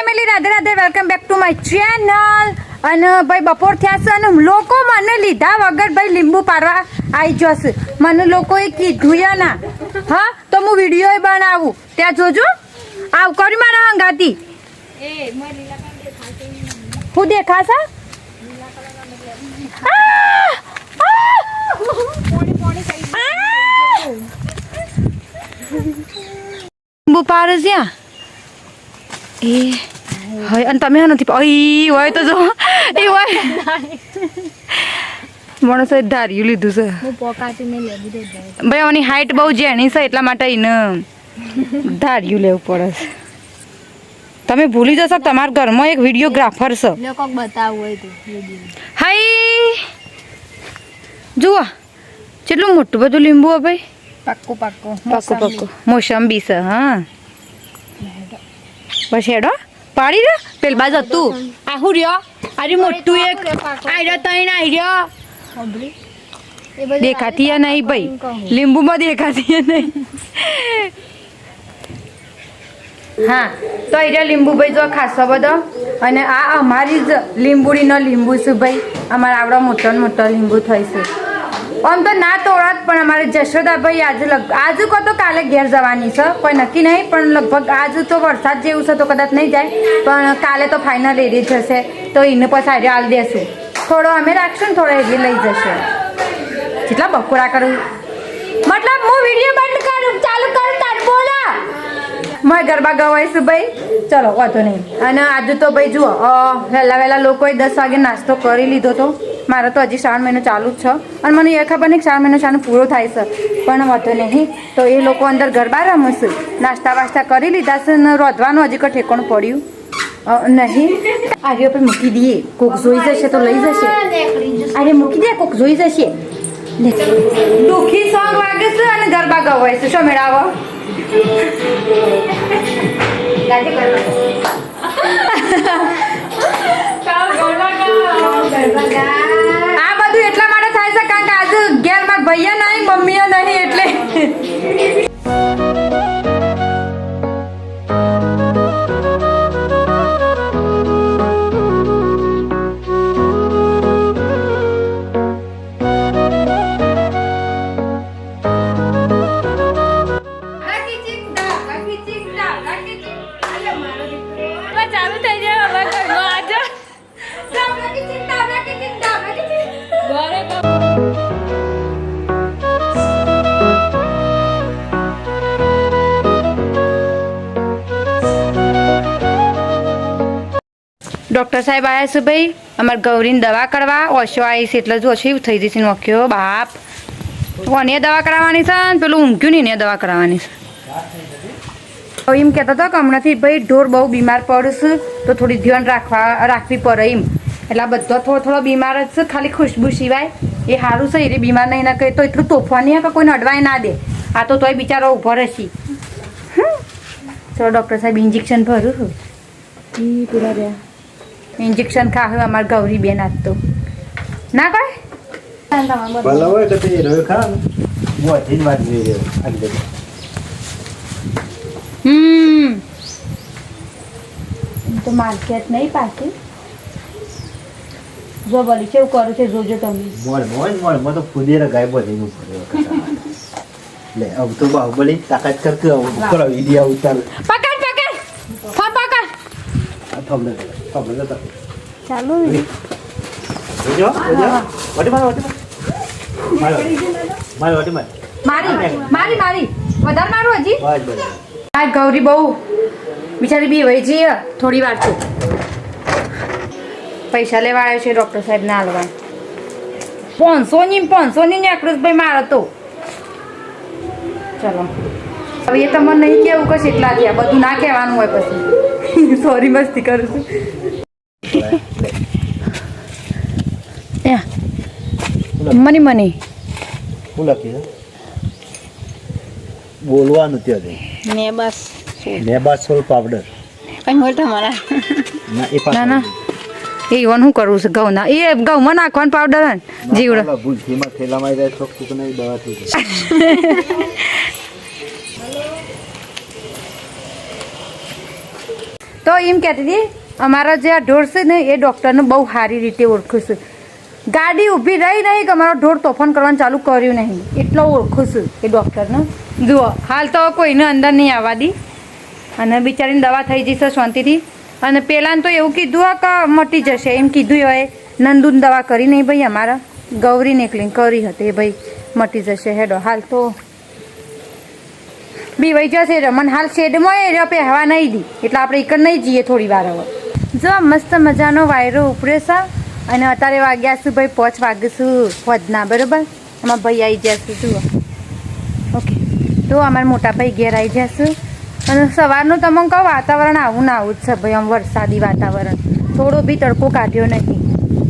Family Radhe Radhe welcome back to my channel અને ભાઈ બપોર થયા છે અને લોકો મને લીધા વગર ભાઈ લીંબુ પાડવા આવી જશે મને લોકોએ કીધું ના હા તો હું વિડીયો બનાવું ત્યાં જોજો આવ કરી મારા હંગાતી હું દેખાશે લીંબુ પાડે જ્યાં એ હોય અને તમે નથી હોય તો જો એ હોય માણસે ધાર્યું લીધું છે ભાઈ આની હાઈટ બહુ જેણી છે એટલા માટે એને ધાર્યું લેવું પડે છે તમે ભૂલી જશો તમારા ઘરમાં એક વિડીયોગ્રાફર છે હાઈ જુઓ કેટલું મોટું બધું લીંબુ હો ભાઈ પાક્કું મોસંબી છે હા બસ હેડો પાડી રહ્યો પેલ બાજ હતું આહું રહ્યો અરે મોટું એક આ રહ્યો તૈણ આવી રહ્યો દેખાતી નહીં ભાઈ લીંબુમાં દેખાતી નહીં હા તો એ રહ્યો લીંબુ ભાઈ જો ખાસો બધો અને આ અમારી જ લીંબુડીનો લીંબુ છે ભાઈ અમારે આવડો મોટો મોટો લીંબુ થઈ છે આમ તો ના તોડત પણ અમારે જશોદાભાઈ આજે કહો તો કાલે ઘેર જવાની છે કોઈ નક્કી નહીં પણ લગભગ આજે તો વરસાદ જેવું છે તો કદાચ નહીં જાય પણ કાલે તો ફાઇનલ એરી જશે તો એને પછી આજે હાલ દેશું થોડો અમે રાખશું ને થોડો એરી લઈ જશે કેટલા બકોડા કરું મતલબ હું વિડીયો બંધ કરું ચાલુ કરું તાર બોલા મેં ગરબા ગવાઈશું ભાઈ ચલો વાંધો નહીં અને આજે તો ભાઈ જુઓ વહેલા લોકોએ 10 વાગે નાસ્તો કરી લીધો તો મારો તો હજી 3 મહિનો ચાલુ જ છે અને મને એ ખબર નહીં 4 મહિનો શાનો પૂરો થાય છે પણ વાંધો નહીં તો એ લોકો અંદર ગરબા રમશે નાસ્તા વાસ્તા કરી લીધા છે ને રોધવાનું હજી કોઈ ઠેકાણું પડ્યું નહીં આર્ય પર મૂકી દઈએ કોક જોઈ જશે તો લઈ જશે આર્ય મૂકી દે કોક જોઈ જશે દુઃખી સોંગ વાગે છે અને ગરબા ગવાય છે શું મેળાવો આ બધું એટલા માટે થાય છે કારણ કે આજે ઘેર માં ભૈયા નહીં મમ્મીઓ નહીં એટલે ડૉક્ટર સાહેબ આવ્યા છે ભાઈ અમારે ગૌરીને દવા કરવા ઓછો આવી છે એટલે જ ઓછી થઈ જશે નોખ્યો બાપ કોને દવા કરાવવાની છે ને પેલું ઊંઘ્યું નહીં ને દવા કરાવવાની છે એમ કહેતો હતો કે હમણાંથી ભાઈ ઢોર બહુ બીમાર પડશે તો થોડી ધ્યાન રાખવી પડે એમ એટલે બધો થોડો બીમાર જ છે ખાલી ખુશ્બુ સિવાય એ સારું છે એ બીમાર નહીં ના કહે તો એટલું તોફાની કે કોઈને અડવાય ના દે આ તો તોય બિચારો ઊભો રહેશે ચલો ડૉક્ટર સાહેબ ઇન્જેક્શન ભરું છું પેલા રહ્યા ઇન્જેક્શન ખાવ અમાર ગૌરી બેન આજ તો ના કહે ભલે હોય તો તે રોય ખા મોથી વાત જોઈ રહ્યો આગળ તો માર્કેટ નહીં પાછી જો બોલી કેવું કરું છે જોજો તમે મોડ તો ફુદેરા ગાય બધી નું લે अब तो बाहुबली ताकत करके ऊपर वीडियो उतार પકડ ફોન પકડ આ થંબલે તો ચાલુ જો વાટી માર મારી વધારે મારું હજી બસ આ ગૌરી બહુ બિચારી બી વહી જઈએ થોડી વાર છે પૈસા લેવા આવ્યો છે ડૉક્ટર સાહેબ ના હાલવા 500 ની નેકળુસભાઈ મારો તો ચલો હવે એ તમને નહીં કેવું કે કેટલા થયા બધું ના કહેવાનું હોય પછી સોરી મસ્તી કરું છું મની શું લખી બોલવાનું ત્યાં નેબાસ સોલ પાવડર ના એ ઈવન શું કરવું છે ઘઉંના એ ઘઉંમાં નાખવાનું પાવડર હે જીવડો ભૂલથીમાં થેલામાં જાય તો નહીં દવા થઈ જાય તો એમ કહેતી હતી અમારા જે આ ઢોર છે ને એ ડૉક્ટરને બહુ સારી રીતે ઓળખું છું. ગાડી ઊભી રહી નહીં કે અમારો ઢોર તોફાન કરવાનું ચાલુ કર્યું નહીં, એટલો ઓળખું છું એ ડૉક્ટરને. જુઓ હાલ તો કોઈને અંદર નહીં આવવા દી અને બિચારીને દવા થઈ જશે શાંતિથી. અને પહેલાંને તો એવું કીધું હોય કે મટી જશે એમ કીધું હોય. નંદુની દવા કરી નહીં ભાઈ, અમારા ગૌરીને એકલીને કરી હતી એ ભાઈ મટી જશે. હેડો હાલ તો બી વહી જશે રમન હાલ શેડમાં એ પહેવા નહીં દી એટલે આપણે એક નહીં જઈએ થોડી વાર. હવે જો મસ્ત મજાનો વાયરો ઉપડ્યો છે અને અત્યારે વાગ્યા છું ભાઈ 5 વાગીશું ફોજના બરાબર. અમારા ભાઈ આવી જશે જુઓ. ઓકે તો અમારા મોટા ભાઈ ઘેર આવી જશે. અને સવારનું તમને કહું વાતાવરણ આવું ને આવું જ છે ભાઈ, આમ વરસાદી વાતાવરણ, થોડો બી તડકો કાઢ્યો નથી.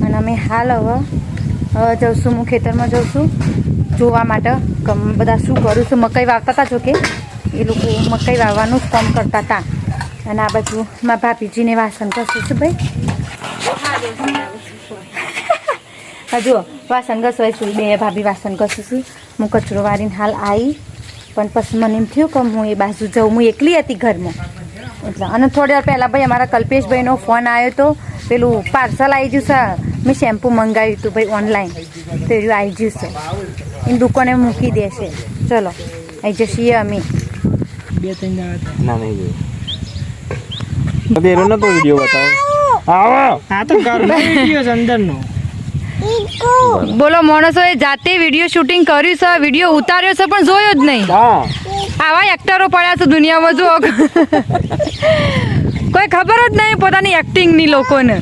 અને અમે હાલ હવે જઈશું, હું ખેતરમાં જઉં છું જોવા માટે બધા શું કરું છું. મકાઈ વાવતા હતા જોકે એ લોકો મકાઈ વાવવાનું કામ કરતા હતા. અને આ બાજુ મારા ભાભીજીને વાસણ ઘસું છું ભાઈ. હજુ વાસણ ઘસવાય છું, બે ભાભી વાસણ ઘસું છું. હું કચરો વાળીને હાલ આવી પણ પછી મને એમ થયું કે હું એ બાજુ જાઉં. હું એકલી હતી ઘરમાં એટલે. અને થોડી વાર પહેલાં ભાઈ અમારા કલ્પેશભાઈનો ફોન આવ્યો હતો, પેલું પાર્સલ આવી ગયું છે. મેં શેમ્પૂ મંગાવ્યું હતું ભાઈ ઓનલાઈન, તો એવું આવી ગયું છે. એની દુકાને મૂકી દેશે. ચલો આવી જશીએ અમે. ના નહીં જોયું નતો વિડીયો બતાવો. આ તો ઘરનો વિડીયો છે અંદરનો. બોલો માણસોએ જાતે વિડીયો શૂટિંગ કર્યું છે, વિડીયો ઉતાર્યો છે પણ જોયો જ નહીં. આવા એક્ટરો પડ્યા છે દુનિયામાં જુઓ. કોઈ ખબર જ નહીં પોતાની એક્ટિંગની લોકોને.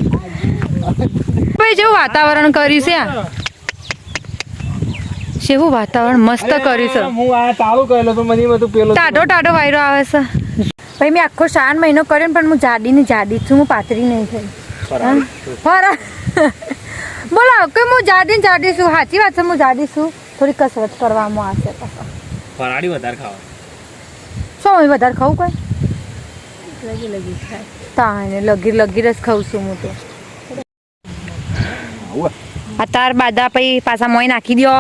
ભાઈ જેવું વાતાવરણ કર્યું છે, જેવું વાતાવરણ મસ્ત કર્યું છે. હું આ ચાલુ કરેલો તો મને બધું પેલો ટાઢો ટાઢો વાયરો આવે છે ભાઈ. મેં આખો 3 મહિનો કર્યો પણ હું જાડી છું, હું પાતળી નહીં થઈ. બોલો કે હું જાડી છું, સાચી વાત છે હું જાડી છું. થોડી કસરત કરવામાં આવશે. ફરાળી વધારે ખાવા. શું હું વધારે ખાવું કોઈ તાને લગીર જ ખાઉં છું હું તો. આ તાર બાદા પછી પાછા મોય નાખી દો.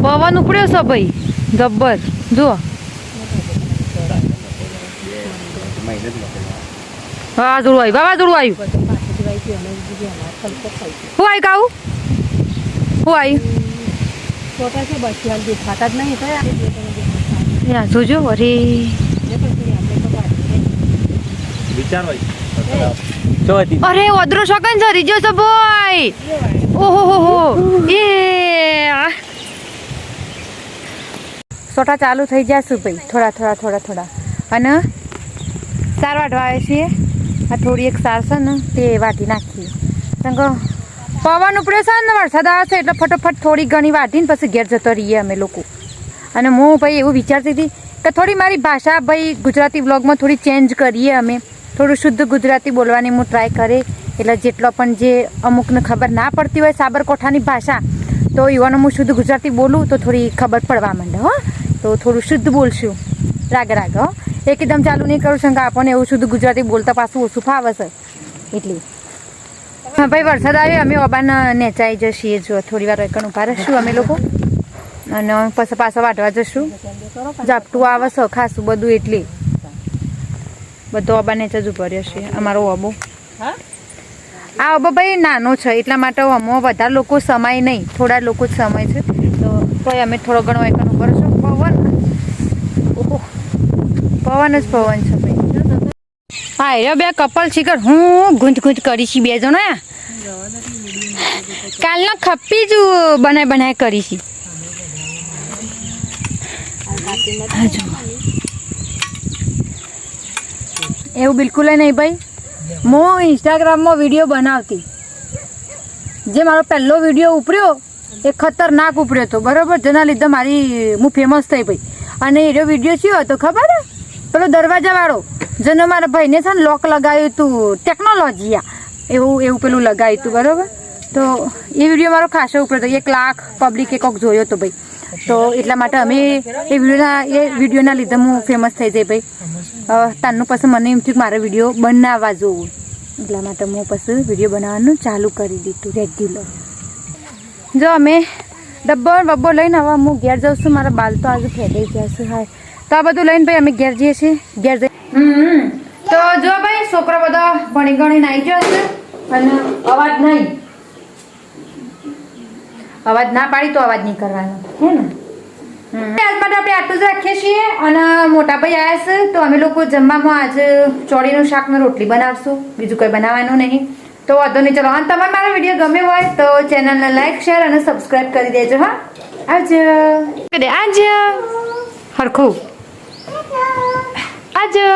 પવન ઉપડ્યો છે ભાઈ જબ્બર. જુઓ વાવાઝોડું આવ્યું. શું આવ્યું કાવું? શું આવ્યું જોજો. અરે અરે ઓદરો શકન છે રીજો છે ભાઈ. ઓહો એ સોટા ચાલુ થઈ જશું ભાઈ થોડા. અને સાર વાટવા આવે છીએ. આ થોડી એક સાર છે ને તે વાટી નાખીએ. પવન ઉપડ્યો છે ને વરસાદ આવે છે એટલે ફટોફટ થોડી ઘણી વાટીને પછી ઘેર જતો રહીએ અમે લોકો. અને હું ભાઈ એવું વિચારતી હતી કે થોડી મારી ભાષા ભાઈ ગુજરાતી વ્લોગમાં થોડી ચેન્જ કરીએ અમે. થોડું શુદ્ધ ગુજરાતી બોલવાની હું ટ્રાય કરે. એટલે જેટલો પણ જે અમુકને ખબર ના પડતી હોય સાબરકોઠાની ભાષા, તો યુવાનો હું શુદ્ધ ગુજરાતી બોલું તો થોડી ખબર પડવા માંડે. હો તો થોડું શુદ્ધ બોલશું. રાગ હો એકદમ ચાલુ નહીં કરું છું કે આપણને એવું શુદ્ધ ગુજરાતી બોલતા પાછું ઓછું ફાવે છે એટલે. હા ભાઈ વરસાદ આવ્યો, અમે ઓબાના નેચાઈ જશીએ. જો થોડી વાર એકણ ઉભા રહીશું અમે લોકો અને પછી પાછા વાટવા જશું. ઝાપટું આવે છે ખાસું બધું એટલે બધો ઓબા નેચા જ ઉભો રહ્યો છે અમારો ઓબો. આ ઓબો ભાઈ નાનો છે એટલા માટે આમાં વધારે લોકો સમાય નહીં, થોડા લોકો જ સમાય છે. તો તોય અમે થોડો ઘણો એકણ ઉભો રહીશું. પવન જ પવન છે ભાઈ. હા એ બે કપલ શિખર હું ગૂંચ કરીશ બે જણો. કાલનો ખપ્પી જ બનાય કરીશ. એવું બિલકુલ નહીં ભાઈ. હું ઇન્સ્ટાગ્રામમાં વિડીયો બનાવતી, જે મારો પહેલો વિડીયો ઉપડ્યો એ ખતરનાક ઉપડ્યો હતો બરાબર, જેના લીધે હું ફેમસ થઈ ભાઈ. અને એ વિડીયો શું હતો ખબર? પેલો દરવાજાવાળો જેનો મારા ભાઈને છે ને લોક લગાવ્યું હતું, ટેકનોલોજી એવું પેલું લગાવ્યું હતું બરાબર. તો એ વિડીયો મારો ખાસો ઉપડ્યો હતો. 1 લાખ પબ્લિકે કોક જોયો હતો ભાઈ. તો એટલા માટે અમે એ વિડીયોના લીધે હું ફેમસ થઈ જઈ ભાઈ. તારનું પછી મને એમ થયું કે મારે વિડીયો બનાવવા જોવું, એટલા માટે હું પછી વિડીયો બનાવવાનું ચાલુ કરી દીધું રેગ્યુલર. જો અમે ડબ્બો લઈને હવે હું ઘેર જાઉં છું. મારા બાલ તો આજે ફેદાઈ ગયા છે. હા તો આ બધું લઈને ભાઈ અમે ઘેર જઈએ છીએ ઘેર જઈ તો જો ભાઈ છોકરો બધો ભણી ગણીને આવી ગયો છે અને અવાજ નહીં અવાજ ના પાડી તો અવાજ નહીં કરવાનો હે ને આજ માટે આપણે આટલું જ રાખીએ છીએ અને મોટા ભાઈ આવ્યા છે તો અમે લોકો જમવામાં આજે ચોળીનું શાક ને રોટલી બનાવશું બીજું કંઈ બનાવવાનું નહીં તો વાંધો નહીં ચલો અને તમારે મારો વિડીયો ગમ્યો હોય તો ચેનલને લાઈક શેર અને સબસ્ક્રાઇબ કરી દેજો હા આવજો આવજો હરખું આવજો